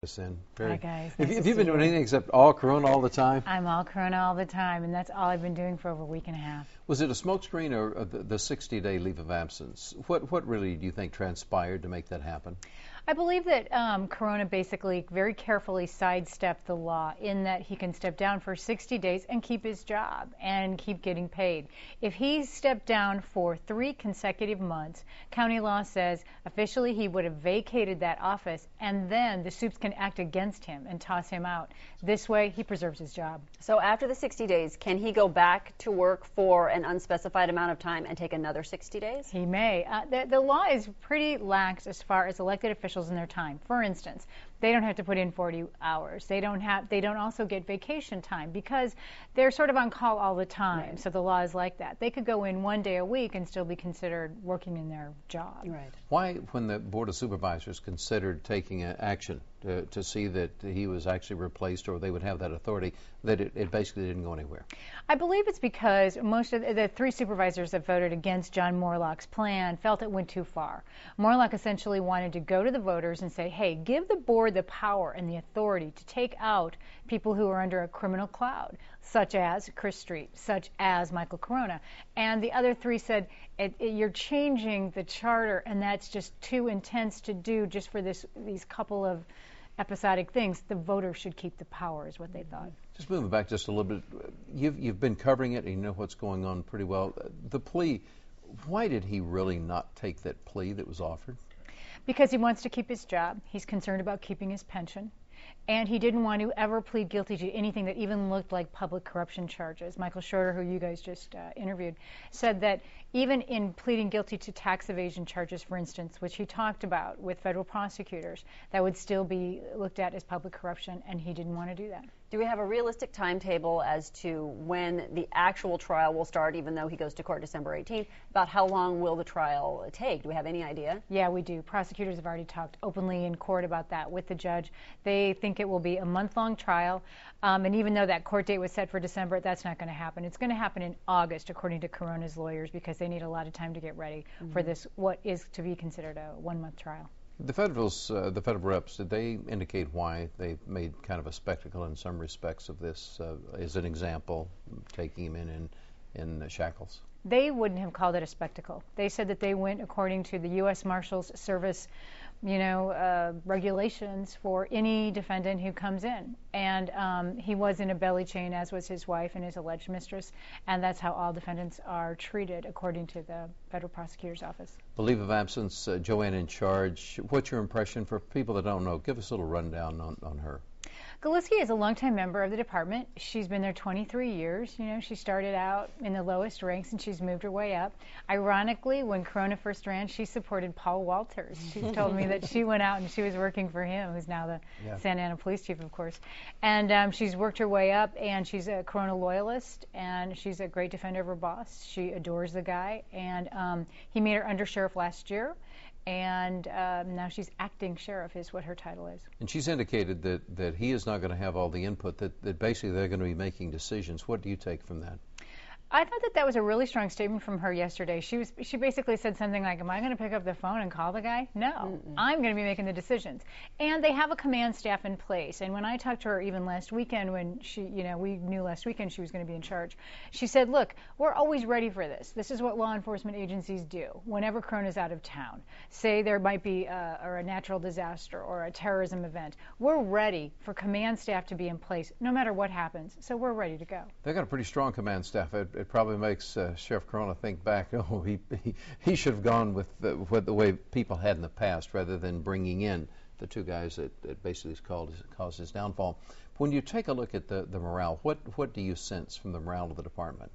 Hi guys. Have Nice you to have you see been doing you. anything except all Corona all the time? I'm all Corona all the time, and that's all I've been doing for over a week and a half. Was it a smokescreen or the 60-day leave of absence? What really do you think transpired to make that happen? I believe that Corona basically very carefully sidestepped the law in that he can step down for 60 days and keep his job and keep getting paid. If he stepped down for 3 consecutive months, county law says officially he would have vacated that office, and then the Supes can act against him and toss him out. This way, he preserves his job. So after the 60 days, can he go back to work for an unspecified amount of time and take another 60 days? He may. The law is pretty lax as far as elected officials in their time. For instance, they don't have to put in 40 hours. They don't also get vacation time because they're sort of on call all the time. Right. So the law is like that. They could go in 1 day a week and still be considered working in their job. Right. Why, when the Board of Supervisors considered taking action to see that he was actually replaced or they would have that authority, that it basically didn't go anywhere? I believe it's because most of the 3 supervisors that voted against John Morlock's plan felt it went too far. Morlock essentially wanted to go to the voters and say, hey, give the board the power and the authority to take out people who are under a criminal cloud, such as Chris Street, such as Michael Corona. And the other 3 said, you're changing the charter, and that's just too intense to do just for these couple of episodic things. The voters should keep the power, is what they thought. Just moving back just a little bit, you've been covering it and you know what's going on pretty well. The plea, why did he really not take that plea that was offered? Because he wants to keep his job. He's concerned about keeping his pension. And he didn't want to ever plead guilty to anything that even looked like public corruption charges. Michael Schroeder, who you guys just interviewed, said that even in pleading guilty to tax evasion charges, for instance, which he talked about with federal prosecutors, that would still be looked at as public corruption, and he didn't want to do that. Do we have a realistic timetable as to when the actual trial will start, even though he goes to court December 18th? About how long will the trial take? Do we have any idea? Yeah, we do. Prosecutors have already talked openly in court about that with the judge. They think it will be a month-long trial, and even though that court date was set for December, that's not going to happen. It's going to happen in August, according to Corona's lawyers, because they need a lot of time to get ready for this, what is to be considered a 1-month trial. The federal reps, did they indicate why they made kind of a spectacle in some respects of this? As an example, taking him in shackles? They wouldn't have called it a spectacle. They said that they went according to the U.S. Marshals Service, regulations for any defendant who comes in. And he was in a belly chain, as was his wife and his alleged mistress, and that's how all defendants are treated, according to the federal prosecutor's office. The leave of absence, Joanne in charge. What's your impression for people that don't know? Give us a little rundown on her. Galiski is a longtime member of the department. She's been there 23 years. She started out in the lowest ranks and she's moved her way up. Ironically, when Corona first ran, she supported Paul Walters. She's told me that she went out and she was working for him, who's now the Santa Ana police chief, of course. And she's worked her way up, and she's a Corona loyalist, and she's a great defender of her boss. She adores the guy, and he made her undersheriff last year. And now she's acting sheriff is what her title is. And she's indicated that he is not going to have all the input, that basically they're going to be making decisions. What do you take from that? I thought that was a really strong statement from her yesterday. She basically said something like, am I going to pick up the phone and call the guy? No, I'm going to be making the decisions. And they have a command staff in place. And when I talked to her even last weekend, when we knew last weekend she was going to be in charge, she said, look, we're always ready for this. This is what law enforcement agencies do. Whenever Corona's out of town, say there might be a natural disaster or a terrorism event, we're ready for command staff to be in place no matter what happens. So we're ready to go. They've got a pretty strong command staff. It probably makes Sheriff Corona think back, he should have gone with the way people had in the past rather than bringing in the 2 guys that basically caused his downfall. When you take a look at the morale, what do you sense from the morale of the department?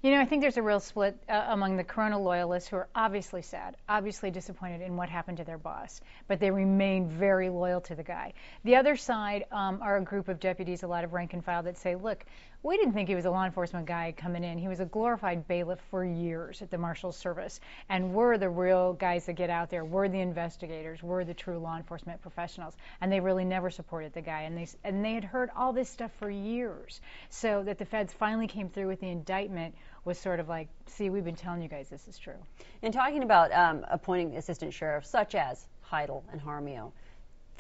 I think there's a real split among the Corona loyalists who are obviously sad, obviously disappointed in what happened to their boss, but they remain very loyal to the guy. The other side are a group of deputies, a lot of rank and file, that say, look, we didn't think he was a law enforcement guy coming in. He was a glorified bailiff for years at the Marshals Service, and we're the real guys that get out there. We're the investigators. We're the true law enforcement professionals. And they really never supported the guy, and they had heard all this stuff for years. So that the feds finally came through with the indictment was sort of like, see, we've been telling you guys this is true. In talking about appointing assistant sheriffs such as Heidel and Harmio,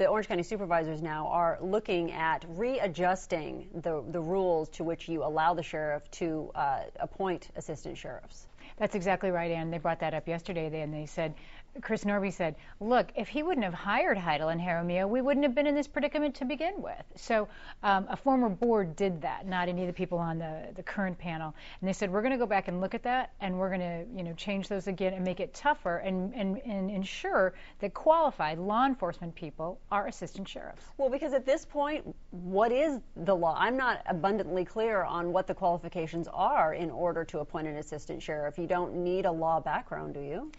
the Orange County supervisors now are looking at readjusting the rules to which you allow the sheriff to appoint assistant sheriffs. That's exactly right, Ann. They brought that up yesterday, and they said, Chris Norby said, look, if he wouldn't have hired Heidel and Jaramillo, we wouldn't have been in this predicament to begin with. So a former board did that, not any of the people on the current panel. And they said, we're going to go back and look at that, and we're going to change those again and make it tougher and ensure that qualified law enforcement people are assistant sheriffs. Well, because at this point, what is the law? I'm not abundantly clear on what the qualifications are in order to appoint an assistant sheriff. You don't need a law background, do you?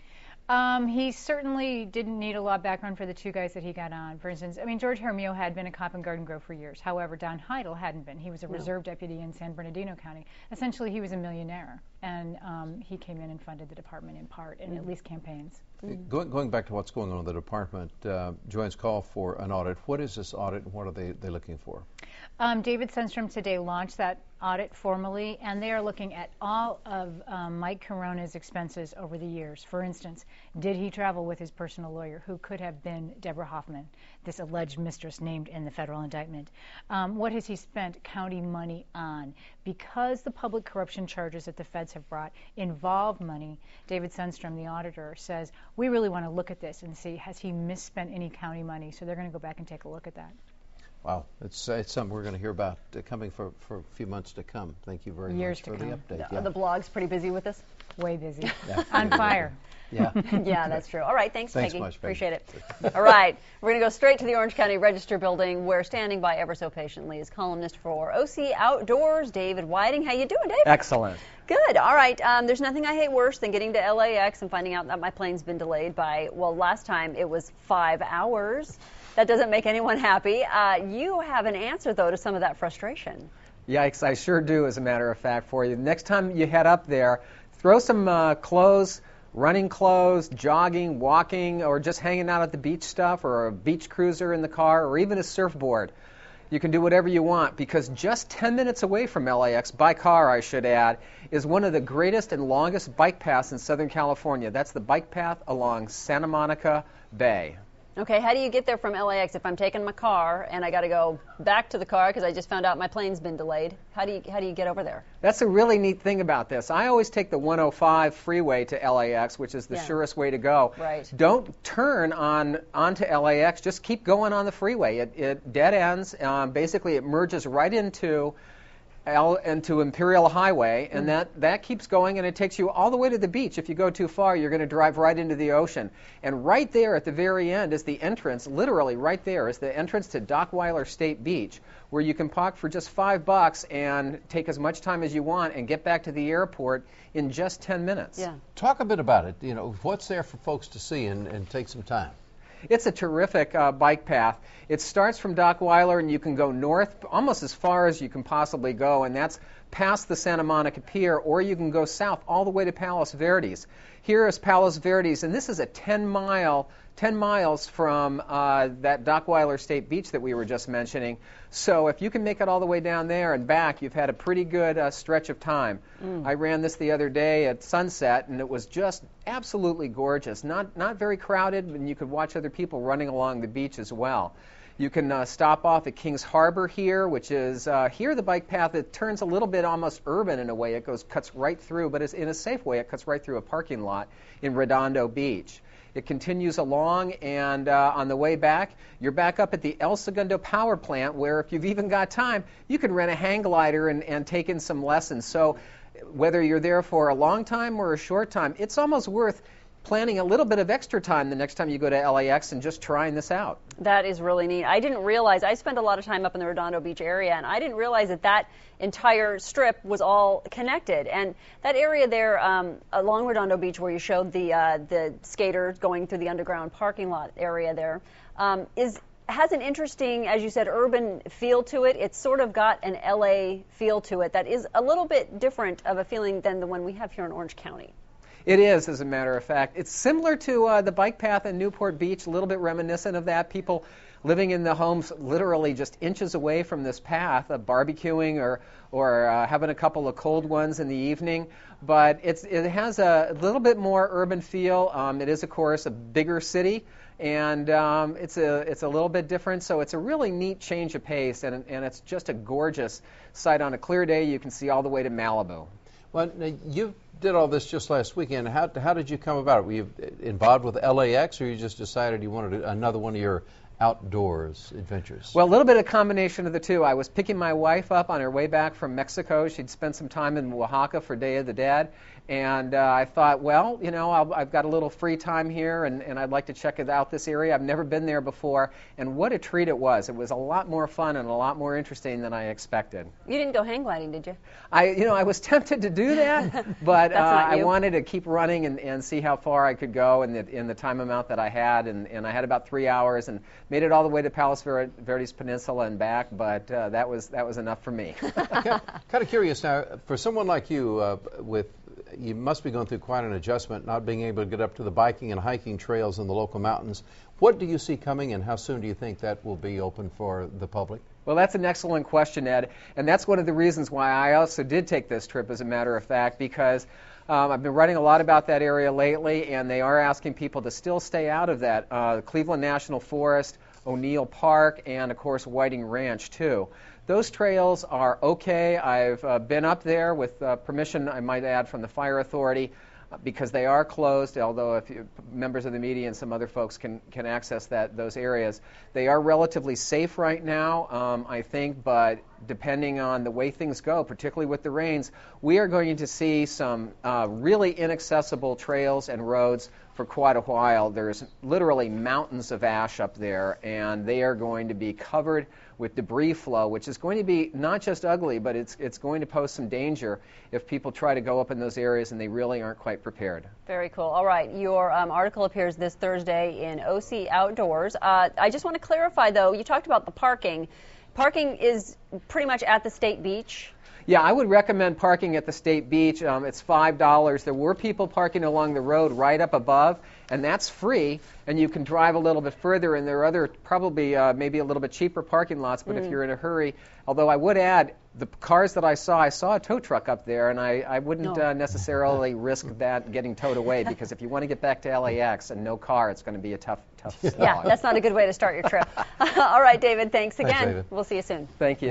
He certainly didn't need a law background for the two guys that he got on. For instance, I mean, George Jaramillo had been a cop in Garden Grove for years. However, Don Heidel hadn't been. He was a reserve deputy in San Bernardino County. Essentially, he was a millionaire, and he came in and funded the department in part, in at least campaigns. Going back to what's going on in the department, Joanne's call for an audit. What is this audit, and what are they looking for? David Sundstrom today launched that audit formally, and they are looking at all of Mike Corona's expenses over the years. For instance, did he travel with his personal lawyer, who could have been Deborah Hoffman, this alleged mistress named in the federal indictment? What has he spent county money on? Because the public corruption charges that the feds have brought involve money, David Sundstrom, the auditor, says, we really want to look at this and see, has he misspent any county money? So they're going to go back and take a look at that. Wow, it's something we're going to hear about coming for a few months to come. Thank you very much for the update. Are the blogs pretty busy with this? Way busy. On fire. Yeah. Yeah, that's true. All right, thanks Peggy. Much, Peggy. Appreciate it. All right, we're going to go straight to the Orange County Register building, where standing by ever so patiently is columnist for OC Outdoors, David Whiting. How you doing, Dave? Excellent. Good. All right. There's nothing I hate worse than getting to LAX and finding out that my plane's been delayed by, well, last time it was 5 hours. That doesn't make anyone happy. You have an answer, though, to some of that frustration. Yikes, I sure do, as a matter of fact, for you. Next time you head up there, throw some clothes, running clothes, jogging, walking, or just hanging out at the beach stuff, or a beach cruiser in the car, or even a surfboard. You can do whatever you want, because just 10 minutes away from LAX, by car I should add, is one of the greatest and longest bike paths in Southern California. That's the bike path along Santa Monica Bay. Okay, how do you get there from LAX if I'm taking my car and I got to go back to the car because I just found out my plane's been delayed? How do you get over there? That's a really neat thing about this. I always take the 105 freeway to LAX, which is the surest way to go. Right. Don't turn onto LAX. Just keep going on the freeway. It dead ends. Basically, it merges right into Imperial Highway, and that keeps going, and it takes you all the way to the beach. If you go too far, you're going to drive right into the ocean. And right there at the very end is the entrance, literally right there is the entrance to Dockweiler State Beach, where you can park for just $5 and take as much time as you want and get back to the airport in just 10 minutes. Yeah. Talk a bit about it. You know, what's there for folks to see and take some time? It's a terrific bike path. It starts from Dockweiler, and you can go north almost as far as you can possibly go, and that's past the Santa Monica Pier, or you can go south all the way to Palos Verdes. Here is Palos Verdes, and this is a 10 miles from that Dockweiler State Beach that we were just mentioning. So if you can make it all the way down there and back, you've had a pretty good stretch of time. I ran this the other day at sunset, and it was just absolutely gorgeous. Not very crowded, and you could watch other people running along the beach as well. You can stop off at Kings Harbor here, which is here the bike path. It turns a little bit almost urban in a way. It cuts right through, but it's in a safe way. It cuts right through a parking lot in Redondo Beach. It continues along, and on the way back, you're back up at the El Segundo Power Plant, where if you've even got time, you can rent a hang glider and take in some lessons. So whether you're there for a long time or a short time, it's almost worth planning a little bit of extra time the next time you go to LAX and just trying this out. That is really neat. I didn't realize, I spent a lot of time up in the Redondo Beach area, and I didn't realize that entire strip was all connected. And that area there along Redondo Beach where you showed the skaters going through the underground parking lot area there has an interesting, as you said, urban feel to it. It's sort of got an LA feel to it that is a little bit different of a feeling than the one we have here in Orange County. It is, as a matter of fact. It's similar to the bike path in Newport Beach, a little bit reminiscent of that. People living in the homes literally just inches away from this path, barbecuing or having a couple of cold ones in the evening. But it has a little bit more urban feel. It is, of course, a bigger city, and it's a little bit different. So it's a really neat change of pace, and it's just a gorgeous sight. On a clear day, you can see all the way to Malibu. Well, now, you did all this just last weekend. How did you come about it? Were you involved with LAX, or you just decided you wanted another one of your outdoors adventures? Well, a little bit of combination of the two. I was picking my wife up on her way back from Mexico. She'd spent some time in Oaxaca for Day of the Dead. And I thought, well, you know, I've got a little free time here, and I'd like to check it out, this area. I've never been there before, and what a treat it was. It was a lot more fun and a lot more interesting than I expected. You didn't go hang gliding, did you? I was tempted to do that, but I wanted to keep running and see how far I could go in the time amount that I had, and I had about 3 hours and made it all the way to Palos Verdes Peninsula and back, but that was enough for me. Kind of curious now, for someone like you, you must be going through quite an adjustment, not being able to get up to the biking and hiking trails in the local mountains. What do you see coming, and how soon do you think that will be open for the public? Well, that's an excellent question, Ed, and that's one of the reasons why I also did take this trip, as a matter of fact, because I've been writing a lot about that area lately, and they are asking people to still stay out of that. Cleveland National Forest, O'Neill Park, and, of course, Whiting Ranch, too. Those trails are okay. I've been up there with permission, I might add, from the fire authority, because they are closed, although members of the media and some other folks can access those areas. They are relatively safe right now, I think, but depending on the way things go, particularly with the rains, we are going to see some really inaccessible trails and roads for quite a while. There's literally mountains of ash up there, and they are going to be covered with debris flow, which is going to be not just ugly, but it's going to pose some danger if people try to go up in those areas and they really aren't quite prepared. Very cool. All right, your article appears this Thursday in OC Outdoors. I just want to clarify, though, you talked about the parking. Parking is pretty much at the state beach. Yeah, I would recommend parking at the state beach. It's $5. There were people parking along the road right up above, and that's free, and you can drive a little bit further, and there are other probably maybe a little bit cheaper parking lots, but if you're in a hurry, although I would add, the cars that I saw a tow truck up there, and I wouldn't necessarily risk that getting towed away, because if you want to get back to LAX and no car, it's going to be a tough slog. Yeah, that's not a good way to start your trip. All right, David, thanks again. Thanks, David. We'll see you soon. Thank you.